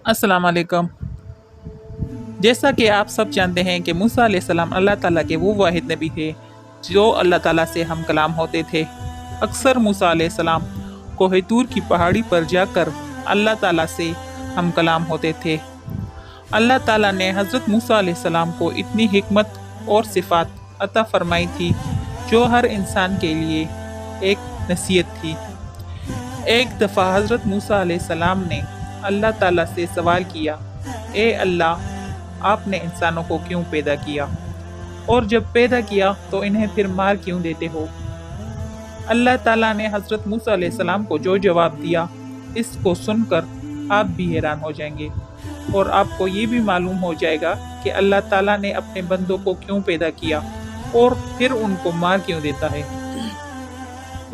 अस्सलाम वालेकुम। जैसा कि आप सब जानते हैं कि मूसा अलैहिस्सलाम अल्लाह ताला के वो वाहिद नबी थे जो अल्लाह ताला से हम कलाम होते थे। अक्सर मूसा अलैहिस्सलाम कोह तूर की पहाड़ी पर जाकर अल्लाह ताला से हम कलाम होते थे। अल्लाह ताला ने हज़रत मूसा अलैहिस्सलाम को इतनी हिकमत और सिफ़ात अता फरमाई थी जो हर इंसान के लिए एक नसीहत थी। एक दफ़ा हज़रत मूसा अलैहिस्सलाम ने अल्लाह ताला से सवाल किया, ए अल्लाह, आपने इंसानों को क्यों पैदा किया और जब पैदा किया तो इन्हें फिर मार क्यों देते हो? अल्लाह ताला ने हज़रत मूसा अलैहिस्सलाम को जो जवाब दिया, इसको सुनकर आप भी हैरान हो जाएंगे और आपको ये भी मालूम हो जाएगा कि अल्लाह ताला ने अपने बंदों को क्यों पैदा किया और फिर उनको मार क्यों देता है।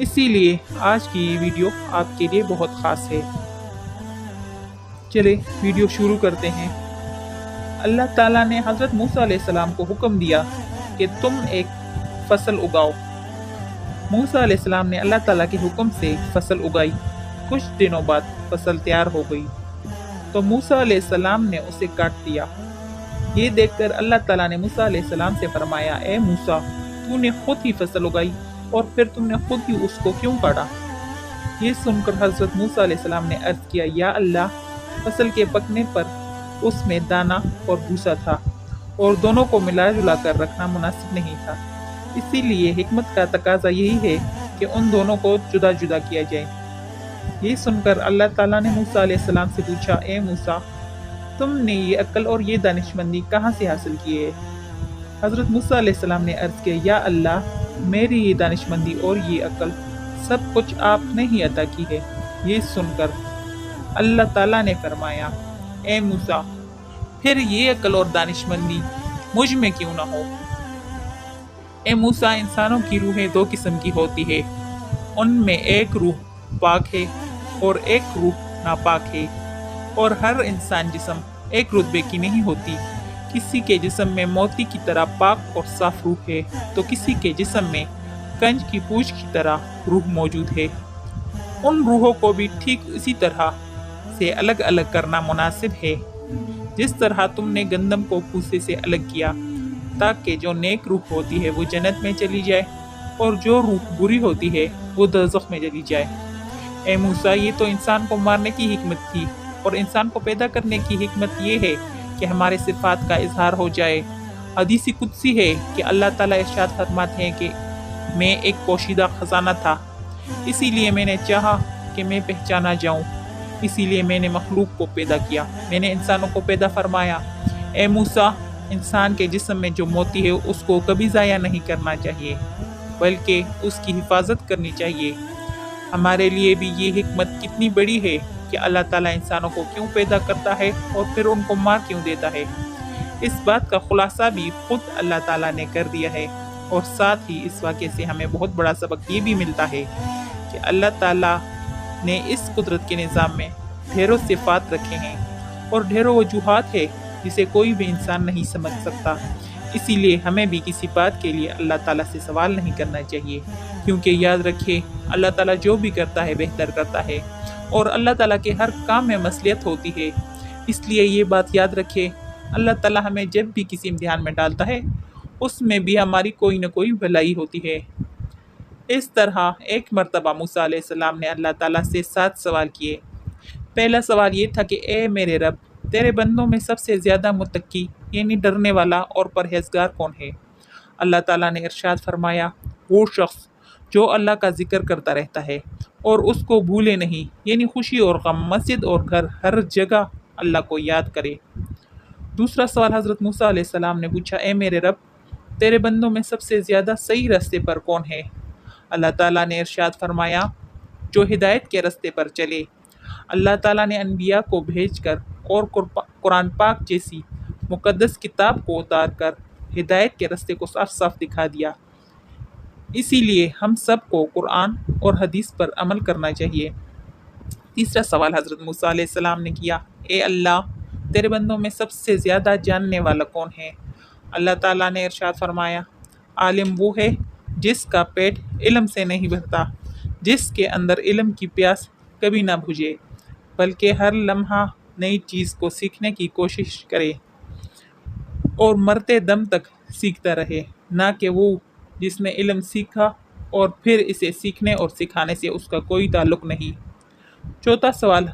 इसीलिए आज की ये वीडियो आपके लिए बहुत ख़ास है। चले वीडियो शुरू करते हैं। अल्लाह ताला ने हज़रत मूसा अलैहिस्सलाम को हुक्म दिया कि तुम एक फसल उगाओ। मूसा अलैहिस्सलाम ने अल्लाह ताला के हुक्म से फसल उगाई। कुछ दिनों बाद फसल तैयार हो गई तो मूसा अलैहिस्सलाम ने उसे काट दिया। ये देखकर अल्लाह ताला ने मूसा अलैहिस्सलाम से फरमाया, ए मूसा, तूने खुद ही फसल उगाई और फिर तुमने खुद ही उसको क्यों काटा? ये सुनकर हज़रत मूसा अलैहिस्सलाम ने अर्ज़ किया, या अल्लाह, फसल के पकने पर उसमें दाना और भूसा था और दोनों को मिला जुला कर रखना मुनासिब नहीं था। इसीलिए हिकमत का तकाजा यही है कि उन दोनों को जुदा जुदा किया जाए। ये सुनकर अल्लाह ताला ने मूसा अलैहिस्सलाम से पूछा, ए मूसा, तुमने ये अक्ल और ये दानिशमंदी कहाँ से हासिल की है? हज़रत मूसा अलैहिस्सलाम ने अर्ज़ किया, या अल्लाह, मेरी ये दानिशमंदी और ये अक्ल सब कुछ आपने ही अता की है। ये सुनकर अल्लाह ताला ने फरमाया, ए मूसा, फिर ये अक्ल और दानिशमंदी मुझ में क्यों ना हो? ए मूसा, इंसानों की रूहें दो किस्म की होती है। उनमें एक रूह पाक है और एक रूह नापाक है और हर इंसान जिस्म एक रुतबे की नहीं होती। किसी के जिस्म में मोती की तरह पाक और साफ रूह है तो किसी के जिस्म में कंज की पूंछ की तरह रूह मौजूद है। उन रूहों को भी ठीक इसी तरह से अलग अलग करना मुनासिब है जिस तरह तुमने गंदम को भूसे से अलग किया ताकि जो नेक रूह होती है वो जन्नत में चली जाए और जो रूह बुरी होती है वो दोज़ख में चली जाए। ए मूसा, ये तो इंसान को मारने की हिकमत थी और इंसान को पैदा करने की हिकमत ये है कि हमारे सिफात का इजहार हो जाए। हदीस कुदसी है कि अल्लाह ताला इरशाद फरमाते हैं कि मैं एक पोशीदा खजाना था, इसीलिए मैंने चाहा कि मैं पहचाना जाऊं, इसीलिए मैंने मखलूक को पैदा किया, मैंने इंसानों को पैदा फरमाया। ए मूसा, इंसान के जिस्म में जो मोती है उसको कभी ज़ाया नहीं करना चाहिए बल्कि उसकी हिफाजत करनी चाहिए। हमारे लिए भी ये हिकमत कितनी बड़ी है कि अल्लाह ताला इंसानों को क्यों पैदा करता है और फिर उनको मार क्यों देता है। इस बात का खुलासा भी खुद अल्लाह ताला ने कर दिया है और साथ ही इस वाक़े से हमें बहुत बड़ा सबक ये भी मिलता है कि अल्लाह ताला ने इस कुदरत के निज़ाम में ढेरों सिफ़ात रखे हैं और ढेरों वजूहात है जिसे कोई भी इंसान नहीं समझ सकता। इसीलिए हमें भी किसी बात के लिए अल्लाह ताला से सवाल नहीं करना चाहिए, क्योंकि याद रखें, अल्लाह ताला जो भी करता है बेहतर करता है और अल्लाह ताला के हर काम में मसलियत होती है। इसलिए ये बात याद रखें, अल्लाह ताला हमें जब भी किसी इम्तिहान में डालता है उसमें भी हमारी कोई ना कोई भलाई होती है। इस तरह एक मरतबा मूसा अलैहिस्सलाम ने अल्लाह ताला से 7 सवाल किए। पहला सवाल ये था कि ए मेरे रब, तेरे बंदों में सबसे ज़्यादा मुत्तकी यानी डरने वाला और परहेजगार कौन है? अल्लाह ताला ने इरशाद फरमाया, वो शख्स जो अल्लाह का जिक्र करता रहता है और उसको भूले नहीं, यानी खुशी और गम, मस्जिद और घर, हर जगह अल्लाह को याद करे। दूसरा सवाल हज़रत मूसा अलैहिस्सलाम ने पूछा, ए मेरे रब, तेरे बंदों में सबसे ज़्यादा सही रास्ते पर कौन है? अल्लाह ताला ने इरशाद फरमाया, जो हिदायत के रास्ते पर चले। अल्लाह ताला ने अनबिया को भेजकर और कुरान पाक जैसी मुक़द्दस किताब को उतार कर हिदायत के रास्ते को साफ साफ दिखा दिया। इसीलिए हम सब को कुरान और हदीस पर अमल करना चाहिए। तीसरा सवाल हज़रत मूसा अलैहिस्सलाम ने किया, ए अल्लाह, तेरे बंदों में सबसे ज़्यादा जानने वाला कौन है? अल्लाह ताला ने इरशाद फरमाया, आलिम वो है जिसका पेट इल्म से नहीं भरता, जिसके अंदर इल्म की प्यास कभी ना बुझे, बल्कि हर लम्हा نئی چیز کو سیکھنے کی کوشش کرے اور مرتے دم تک سیکھتا رہے، نہ کہ وہ جس نے علم سیکھا اور پھر اسے سیکھنے اور سکھانے سے اس کا کوئی تعلق نہیں۔ چوتھا سوال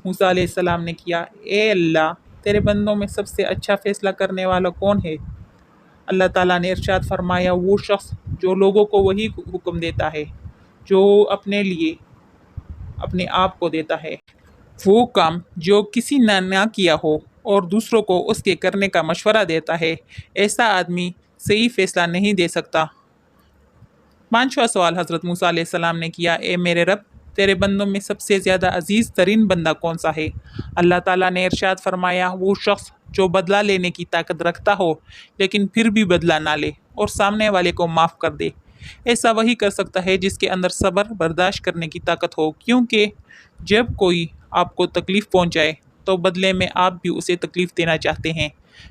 موسیٰ علیہ السلام نے کیا، اے اللہ، تیرے بندوں میں سب سے اچھا فیصلہ کرنے والا کون ہے؟ اللہ تعالیٰ نے ارشاد فرمایا، وہ شخص جو لوگوں کو وہی حکم دیتا ہے جو اپنے لیے اپنے آپ کو دیتا ہے، وہ کام جو کسی نے نہ کیا ہو اور دوسروں کو اس کے کرنے کا مشورہ دیتا ہے، ایسا آدمی صحیح فیصلہ نہیں دے سکتا۔ پانچواں سوال حضرت موسیٰ علیہ السلام نے کیا، اے میرے رب، تیرے بندوں میں سب سے زیادہ عزیز ترین بندہ کون سا ہے؟ اللہ تعالیٰ نے ارشاد فرمایا، وہ شخص جو بدلہ لینے کی طاقت رکھتا ہو لیکن پھر بھی بدلہ نہ لے اور سامنے والے کو معاف کر دے۔ ایسا وہی کر سکتا ہے جس کے اندر صبر برداشت کرنے کی طاقت ہو، کیونکہ جب کوئی آپ کو تکلیف پہنچائے تو بدلے میں آپ بھی اسے تکلیف دینا چاہتے ہیں،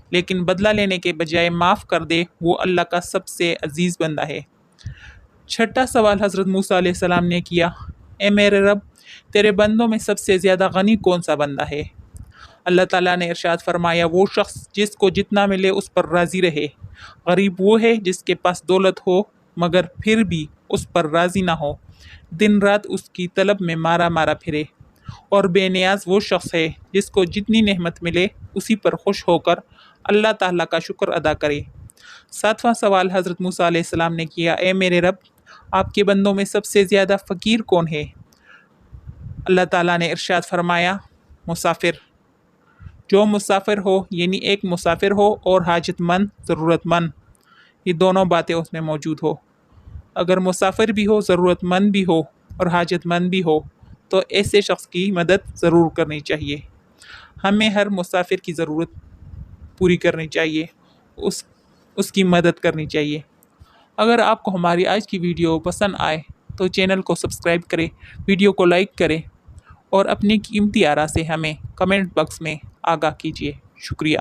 لیکن بدلہ لینے کے بجائے معاف کر دے، وہ اللہ کا سب سے عزیز بندہ ہے۔ چھٹا سوال حضرت موسیٰ علیہ السلام نے کیا، اے میرے رب، تیرے بندوں میں سب سے زیادہ غنی کون سا بندہ ہے؟ اللہ تعالیٰ نے ارشاد فرمایا، وہ شخص جس کو جتنا ملے اس پر راضی رہے۔ غریب وہ ہے جس کے پاس دولت ہو مگر پھر بھی اس پر راضی نہ ہو، دن رات اس کی طلب میں مارا مارا پھرے۔ اور بے نیاز وہ شخص ہے جس کو جتنی نعمت ملے اسی پر خوش ہو کر اللہ تعالیٰ کا شکر ادا کرے۔ ساتواں سوال حضرت موسیٰ علیہ السلام نے کیا، اے میرے رب، آپ کے بندوں میں سب سے زیادہ فقیر کون ہے؟ اللہ تعالیٰ نے ارشاد فرمایا، مسافر۔ جو مسافر ہو، یعنی ایک مسافر ہو اور حاجت مند، ضرورت مند، یہ دونوں باتیں اس میں موجود ہو۔ اگر مسافر بھی ہو، ضرورت مند بھی ہو اور حاجت مند بھی ہو تو ایسے شخص کی مدد ضرور کرنی چاہیے۔ ہمیں ہر مسافر کی ضرورت پوری کرنی چاہیے، اس کی مدد کرنی چاہیے۔ اگر آپ کو ہماری آج کی ویڈیو پسند آئے تو چینل کو سبسکرائب کریں، ویڈیو کو لائک کریں اور اپنی قیمتی آراء سے ہمیں کمنٹ باکس میں آگاہ کیجیے۔ شکریہ۔